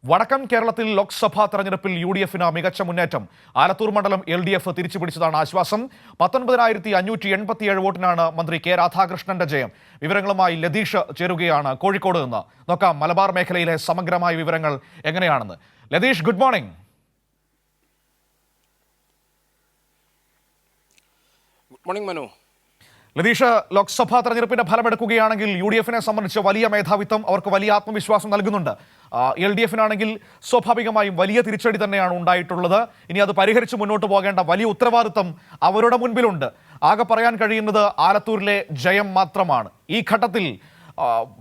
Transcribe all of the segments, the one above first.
വടക്കൻ കേരളത്തിൽ ലോക്സഭാ തെരഞ്ഞെടുപ്പിൽ UDFന് മികച്ച മുന്നേറ്റം. ആലത്തൂർ മണ്ഡലം LDF തിരിച്ചുപിടിച്ചതാണ് ആശ്വാസം. 19,587 വോട്ടിനാണ് മന്ത്രി കെ രാധാകൃഷ്ണന്റെ ജയം. വിവരങ്ങളുമായി ലതീഷ് ചേരുകയാണ് കോഴിക്കോട് നിന്ന്. നോക്കാം മലബാർ മേഖലയിലെ സമഗ്രമായ വിവരങ്ങൾ എങ്ങനെയാണെന്ന്. Latheesh, good morning. Good morning Manu. Latheesh, Lok Sabha തെരഞ്ഞെടുപ്പിന്റെ ഫലമെടുക്കുകയാണെങ്കിൽ UDFനെ സംബന്ധിച്ച് വലിയ മേധാവിത്വം, അവർക്ക് വലിയ ആത്മവിശ്വാസം നൽകുന്നുണ്ട്. LDFനാണെങ്കിൽ സ്വാഭാവികമായും വലിയ തിരിച്ചടി തന്നെയാണ് ഉണ്ടായിട്ടുള്ളത്. ഇനി അത് പരിഹരിച്ച് മുന്നോട്ട് പോകേണ്ട വലിയ ഉത്തരവാദിത്വം അവരുടെ മുൻപിലുണ്ട്. ആകെ പറയാൻ കഴിയുന്നത് ആലത്തൂരിലെ ജയം മാത്രമാണ്. ഈ ഘട്ടത്തിൽ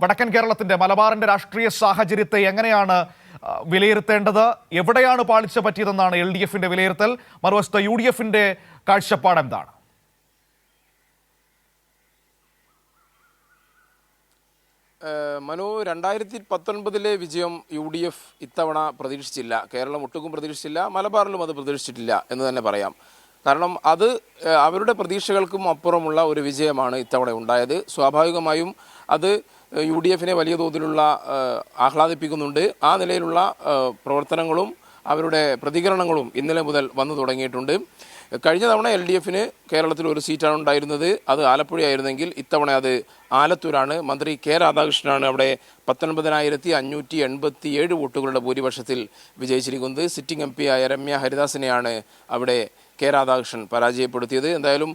വടക്കൻ കേരളത്തിന്റെ, മലബാറിന്റെ രാഷ്ട്രീയ സാഹചര്യത്തെ എങ്ങനെയാണ് വിലയിരുത്തേണ്ടത്? എവിടെയാണ് പാളിച്ച പറ്റിയതെന്നാണ് LDFന്റെ വിലയിരുത്തൽ? മറുവശത്ത് UDFന്റെ കാഴ്ചപ്പാട് എന്താണ്? മനു, 2019 വിജയം UDF ഇത്തവണ പ്രതീക്ഷിച്ചില്ല. കേരളം ഒട്ടുക്കും പ്രതീക്ഷിച്ചില്ല, മലബാറിലും അത് പ്രതീക്ഷിച്ചിട്ടില്ല എന്ന് തന്നെ പറയാം. കാരണം അത് അവരുടെ പ്രതീക്ഷകൾക്കും അപ്പുറമുള്ള ഒരു വിജയമാണ് ഇത്തവണ ഉണ്ടായത്. സ്വാഭാവികമായും അത് UDFനെ വലിയ തോതിലുള്ള ആഹ്ലാദിപ്പിക്കുന്നുണ്ട്. ആ നിലയിലുള്ള പ്രവർത്തനങ്ങളും അവരുടെ പ്രതികരണങ്ങളും ഇന്നലെ മുതൽ വന്നു തുടങ്ങിയിട്ടുണ്ട്. കഴിഞ്ഞ തവണ LDFന് കേരളത്തിൽ ഒരു സീറ്റാണ് ഉണ്ടായിരുന്നത്, അത് ആലപ്പുഴയായിരുന്നെങ്കിൽ ഇത്തവണ അത് ആലത്തൂരാണ്. മന്ത്രി കെ രാധാകൃഷ്ണനാണ് അവിടെ 19,587 വോട്ടുകളുടെ ഭൂരിപക്ഷത്തിൽ വിജയിച്ചിരിക്കുന്നത്. സിറ്റിംഗ് MP ആയ രമ്യ ഹരിദാസിനെയാണ് അവിടെ കെ രാധാകൃഷ്ണൻ പരാജയപ്പെടുത്തിയത്. എന്തായാലും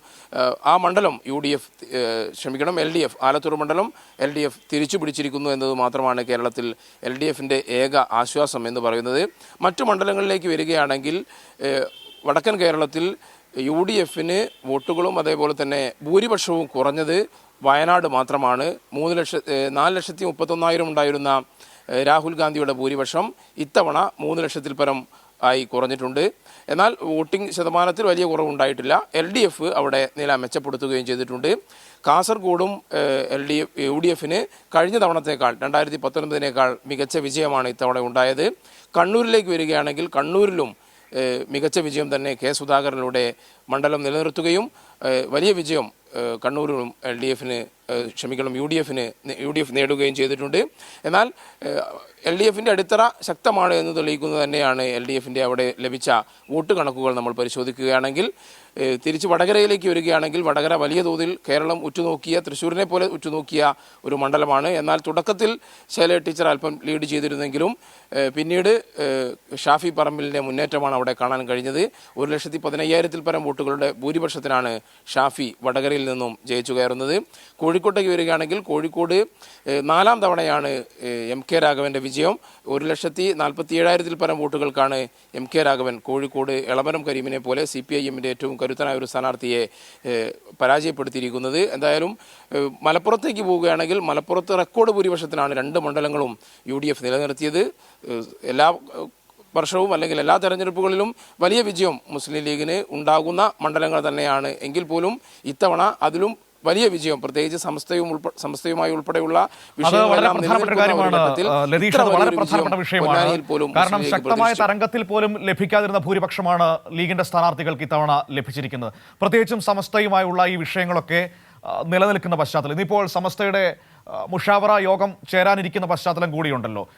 ആ മണ്ഡലം LDF ആലത്തൂർ മണ്ഡലം LDF തിരിച്ചു പിടിച്ചിരിക്കുന്നു എന്നത് മാത്രമാണ് കേരളത്തിൽ LDFന്റെ ഏക ആശ്വാസം എന്ന് പറയുന്നത്. മറ്റു മണ്ഡലങ്ങളിലേക്ക് വരികയാണെങ്കിൽ വടക്കൻ കേരളത്തിൽ UDFന് വോട്ടുകളും അതേപോലെ തന്നെ ഭൂരിപക്ഷവും കുറഞ്ഞത് വയനാട് മാത്രമാണ്. 4,31,000 ഉണ്ടായിരുന്ന രാഹുൽ ഗാന്ധിയുടെ ഭൂരിപക്ഷം ഇത്തവണ 3 ലക്ഷത്തിൽ പരം ആയി കുറഞ്ഞിട്ടുണ്ട്. എന്നാൽ വോട്ടിംഗ് ശതമാനത്തിൽ വലിയ കുറവുണ്ടായിട്ടില്ല. LDF അവിടെ നില മെച്ചപ്പെടുത്തുകയും ചെയ്തിട്ടുണ്ട്. കാസർഗോഡും UDFന് കഴിഞ്ഞ തവണത്തേക്കാൾ 2019 മികച്ച വിജയമാണ് ഇത്തവണ ഉണ്ടായത്. കണ്ണൂരിലേക്ക് വരികയാണെങ്കിൽ കണ്ണൂരിലും മികച്ച വിജയം തന്നെ കെ സുധാകരനിലൂടെ മണ്ഡലം നിലനിർത്തുകയും വലിയ വിജയം കണ്ണൂരിലും UDF നേടുകയും ചെയ്തിട്ടുണ്ട്. എന്നാൽ LDFന്റെ അടിത്തറ ശക്തമാണ് എന്ന് തെളിയിക്കുന്നത് തന്നെയാണ് LDFന്റെ അവിടെ ലഭിച്ച വോട്ട് കണക്കുകൾ നമ്മൾ പരിശോധിക്കുകയാണെങ്കിൽ. തിരിച്ച് വടകരയിലേക്ക് വരികയാണെങ്കിൽ വടകര വലിയ തോതിൽ കേരളം ഉറ്റുനോക്കിയ, തൃശ്ശൂരിനെ പോലെ ഉറ്റുനോക്കിയ ഒരു മണ്ഡലമാണ്. എന്നാൽ തുടക്കത്തിൽ ശൈല ടീച്ചർ അല്പം ലീഡ് ചെയ്തിരുന്നെങ്കിലും പിന്നീട് ഷാഫി പറമ്പിലിൻ്റെ മുന്നേറ്റമാണ് അവിടെ കാണാൻ കഴിഞ്ഞത്. 1,15,000 പരം വോട്ടുകളുടെ ഭൂരിപക്ഷത്തിനാണ് ഷാഫി വടകരയിൽ നിന്നും ജയിച്ചു കയറുന്നത്. കോഴിക്കോട്ടേക്ക് വരികയാണെങ്കിൽ കോഴിക്കോട് 4ാം തവണയാണ് MK രാഘവൻ്റെ വിജയം. 1,47,000 പരം വോട്ടുകൾക്കാണ് MK രാഘവൻ കോഴിക്കോട് എളമരം കരീമിനെ പോലെ CPIMന്റെ ഏറ്റവും കരുത്തനായ ഒരു സ്ഥാനാർത്ഥിയെ പരാജയപ്പെടുത്തിയിരിക്കുന്നത്. എന്തായാലും മലപ്പുറത്തേക്ക് പോവുകയാണെങ്കിൽ മലപ്പുറത്ത് റെക്കോർഡ് ഭൂരിപക്ഷത്തിനാണ് 2 മണ്ഡലങ്ങളും UDF നിലനിർത്തിയത്. എല്ലാ വർഷവും അല്ലെങ്കിൽ എല്ലാ തെരഞ്ഞെടുപ്പുകളിലും വലിയ വിജയം മുസ്ലിം ലീഗിന് ഉണ്ടാകുന്ന മണ്ഡലങ്ങൾ തന്നെയാണ്. എങ്കിൽ പോലും ഇത്തവണ അതിലും വലിയ വിജയം, പ്രത്യേകിച്ച് സംസ്ഥയുമായി ഉൾപ്പെടെയുള്ള കാരണം ശക്തമായ തരംഗത്തിൽ പോലും ലഭിക്കാതിരുന്ന ഭൂരിപക്ഷമാണ് ലീഗിന്റെ സ്ഥാനാർത്ഥികൾക്ക് ഇത്തവണ ലഭിച്ചിരിക്കുന്നത്. പ്രത്യേകിച്ചും സമസ്തയുമായുള്ള ഈ വിഷയങ്ങളൊക്കെ നിലനിൽക്കുന്ന പശ്ചാത്തലം, ഇന്നിപ്പോൾ സമസ്തയുടെ മുഷാവറ യോഗം ചേരാനിരിക്കുന്ന പശ്ചാത്തലം കൂടിയുണ്ടല്ലോ.